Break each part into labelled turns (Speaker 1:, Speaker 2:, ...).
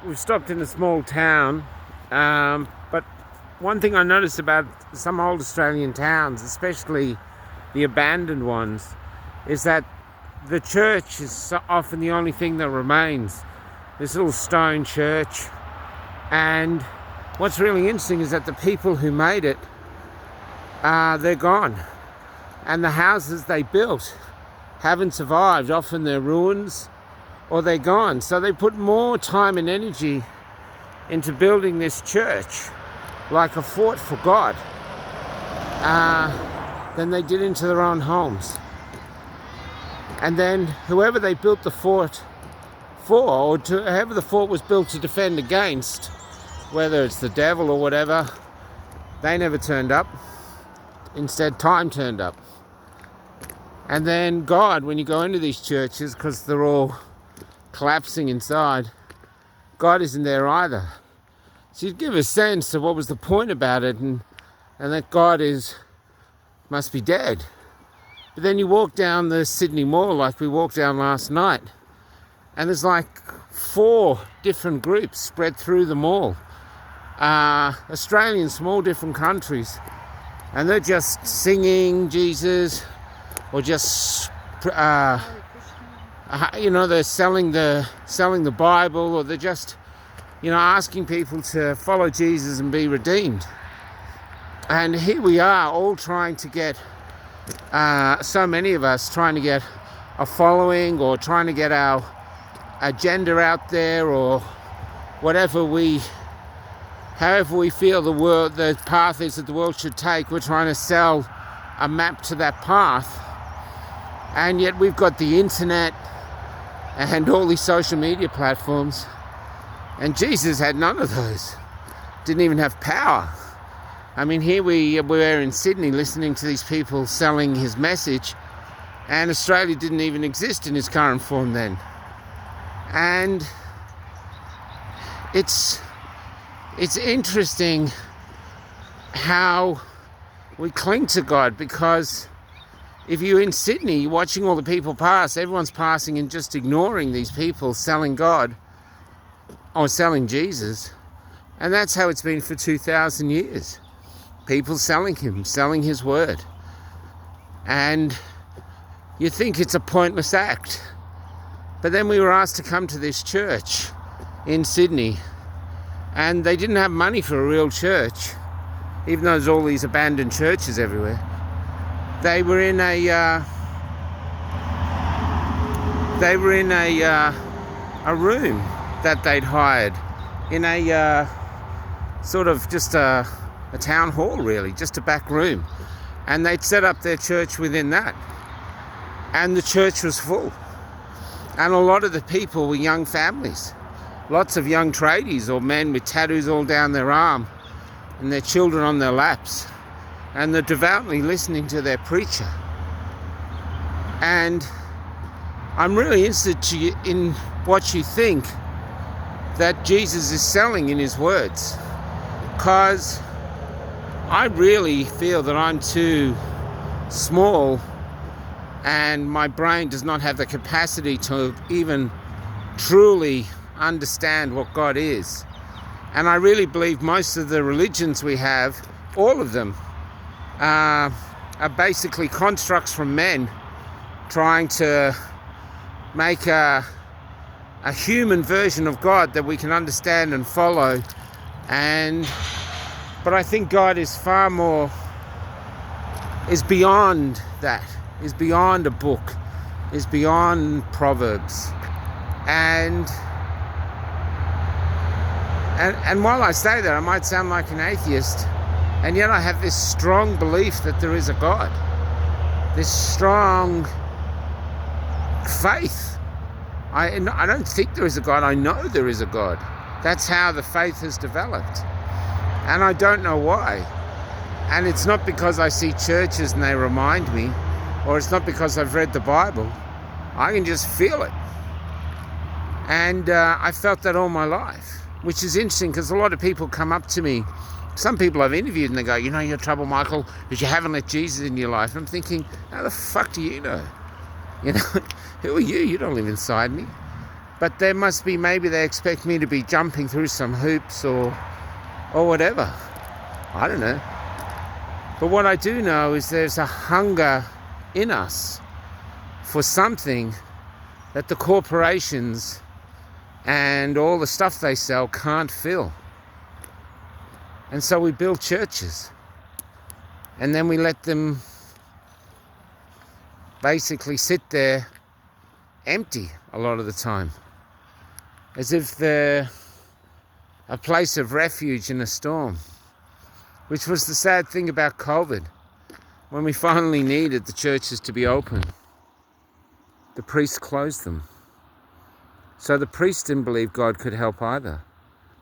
Speaker 1: We stopped in a small town, but one thing I noticed about some old Australian towns, especially the abandoned ones, is that the church is so often the only thing that remains. This little stone church. And what's really interesting is that the people who made it, they're gone. And the houses they built haven't survived. Often they're ruins or they're gone. So they put more time and energy into building this church, like a fort for God, than they did into their own homes. And then whoever they built the fort for, or whoever the fort was built to defend against, whether it's the devil or whatever, they never turned up. Instead, time turned up. And then God, when you go into these churches, because they're all collapsing inside, God isn't there either. So you'd give a sense of what was the point about it, and that God must be dead. But then you walk down the Sydney Mall, like we walked down last night, and there's like 4 different groups spread through the mall. Australians from all different countries, and they're just singing Jesus, or just they're selling the Bible, or they're just asking people to follow Jesus and be redeemed. And here we are, all trying to get so many of us trying to get a following, or trying to get our agenda out there, or however we feel the path is that the world should take. We're trying to sell a map to that path. And yet we've got the internet and all these social media platforms, and Jesus had none of those. Didn't even have power. I mean, here we were in Sydney listening to these people selling his message, and Australia didn't even exist in its current form then. And it's interesting how we cling to God, because if you're in Sydney, you're watching all the people pass, everyone's passing and just ignoring these people selling God or selling Jesus. And that's how it's been for 2,000 years. People selling him, selling his word. And you think it's a pointless act. But then we were asked to come to this church in Sydney, and they didn't have money for a real church, even though there's all these abandoned churches everywhere. They were in a room that they'd hired in a sort of just a town hall, really, just a back room, and they'd set up their church within that, and the church was full, and a lot of the people were young families, lots of young tradies or men with tattoos all down their arm, and their children on their laps. And they're devoutly listening to their preacher. And I'm really interested in what you think that Jesus is selling in his words. Because I really feel that I'm too small, and my brain does not have the capacity to even truly understand what God is. And I really believe most of the religions we have, all of them, are basically constructs from men trying to make a human version of God that we can understand and follow. But I think God is far more, is beyond that, is beyond a book, is beyond Proverbs. And while I say that, I might sound like an atheist, and yet I have this strong belief that there is a God. This strong faith. I don't think there is a God. I know there is a God. That's how the faith has developed. And I don't know why. And it's not because I see churches and they remind me, or it's not because I've read the Bible. I can just feel it. And I felt that all my life, which is interesting because a lot of people come up to me. Some people I've interviewed and they go, you're trouble, Michael, because you haven't let Jesus in your life. And I'm thinking, how the fuck do you know? Who are you? You don't live inside me. But there must be, maybe they expect me to be jumping through some hoops or whatever. I don't know. But what I do know is there's a hunger in us for something that the corporations and all the stuff they sell can't fill. And so we build churches. And then we let them basically sit there empty a lot of the time, as if they're a place of refuge in a storm, which was the sad thing about COVID. When we finally needed the churches to be open, the priests closed them. So the priests didn't believe God could help either.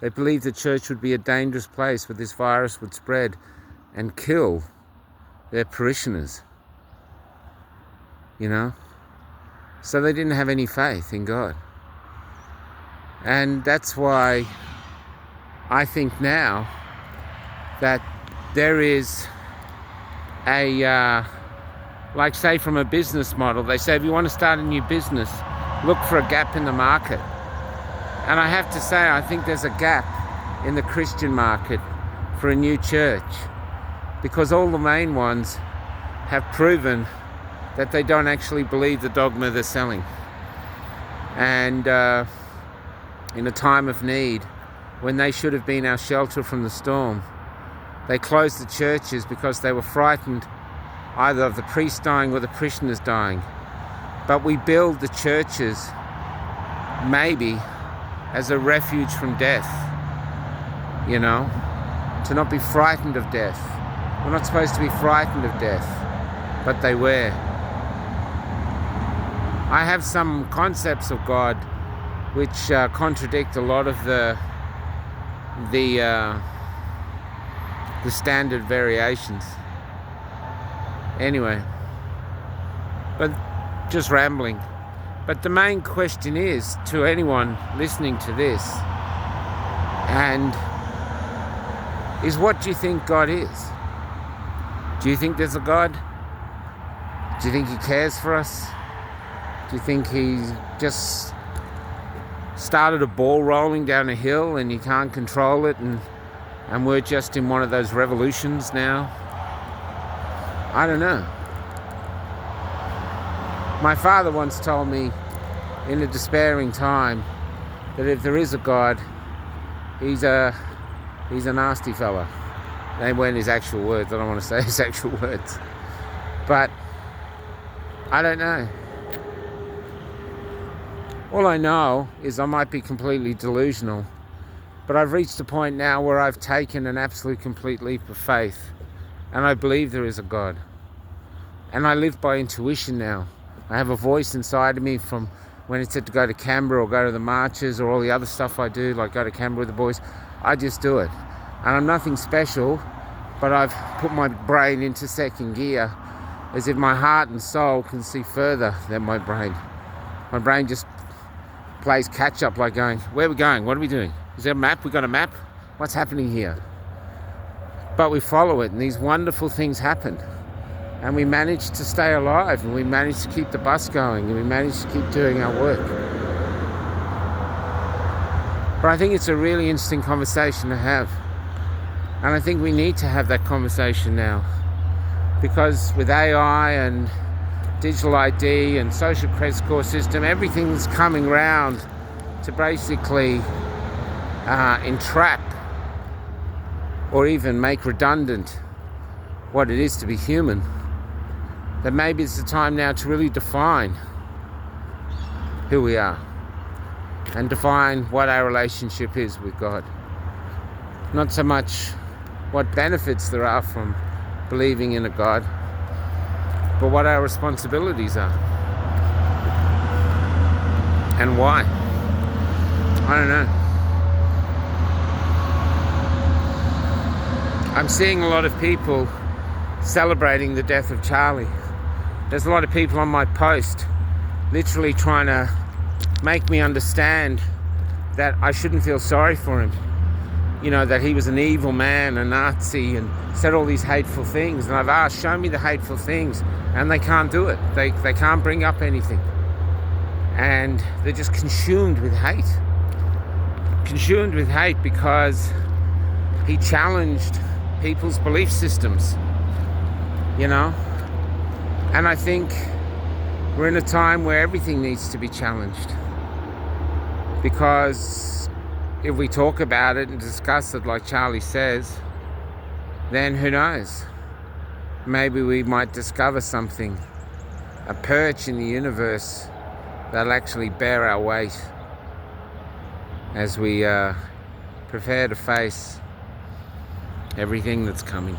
Speaker 1: They believed the church would be a dangerous place where this virus would spread and kill their parishioners. You know? So they didn't have any faith in God. And that's why I think now that there is a, like say from a business model, they say if you want to start a new business, look for a gap in the market. And I have to say, I think there's a gap in the Christian market for a new church, because all the main ones have proven that they don't actually believe the dogma they're selling. And in a time of need, when they should have been our shelter from the storm, they closed the churches because they were frightened either of the priest dying or the parishioners dying. But we build the churches maybe as a refuge from death, you know, to not be frightened of death. We're not supposed to be frightened of death, but they were. I have some concepts of God which contradict a lot of the standard variations. Anyway, but just rambling. But the main question is, to anyone listening to this, and is, what do you think God is? Do you think there's a God? Do you think he cares for us? Do you think he just started a ball rolling down a hill and you can't control it, and we're just in one of those revolutions now? I don't know. My father once told me in a despairing time that if there is a God, he's a nasty fella. They weren't his actual words. I don't want to say his actual words. But I don't know. All I know is I might be completely delusional, but I've reached a point now where I've taken an absolute complete leap of faith, and I believe there is a God. And I live by intuition now. I have a voice inside of me from when it's said to go to Canberra or go to the marches or all the other stuff I do, like go to Canberra with the boys. I just do it. And I'm nothing special, but I've put my brain into second gear, as if my heart and soul can see further than my brain. My brain just plays catch up, like going, where are we going? What are we doing? Is there a map? We got a map? What's happening here? But we follow it, and these wonderful things happen. And we manage to stay alive, and we manage to keep the bus going, and we manage to keep doing our work. But I think it's a really interesting conversation to have. And I think we need to have that conversation now. Because with AI and digital ID and social credit score system, everything's coming round to basically entrap or even make redundant what it is to be human. That maybe it's the time now to really define who we are and define what our relationship is with God. Not so much what benefits there are from believing in a God, but what our responsibilities are and why. I don't know. I'm seeing a lot of people celebrating the death of Charlie. There's a lot of people on my post literally trying to make me understand that I shouldn't feel sorry for him. You know, that he was an evil man, a Nazi, and said all these hateful things. And I've asked, show me the hateful things. And they can't do it. They can't bring up anything. and they're just consumed with hate. Consumed with hate because he challenged people's belief systems, you know? And I think we're in a time where everything needs to be challenged, because if we talk about it and discuss it like Charlie says, then who knows? Maybe we might discover something, a perch in the universe that'll actually bear our weight as we prepare to face everything that's coming.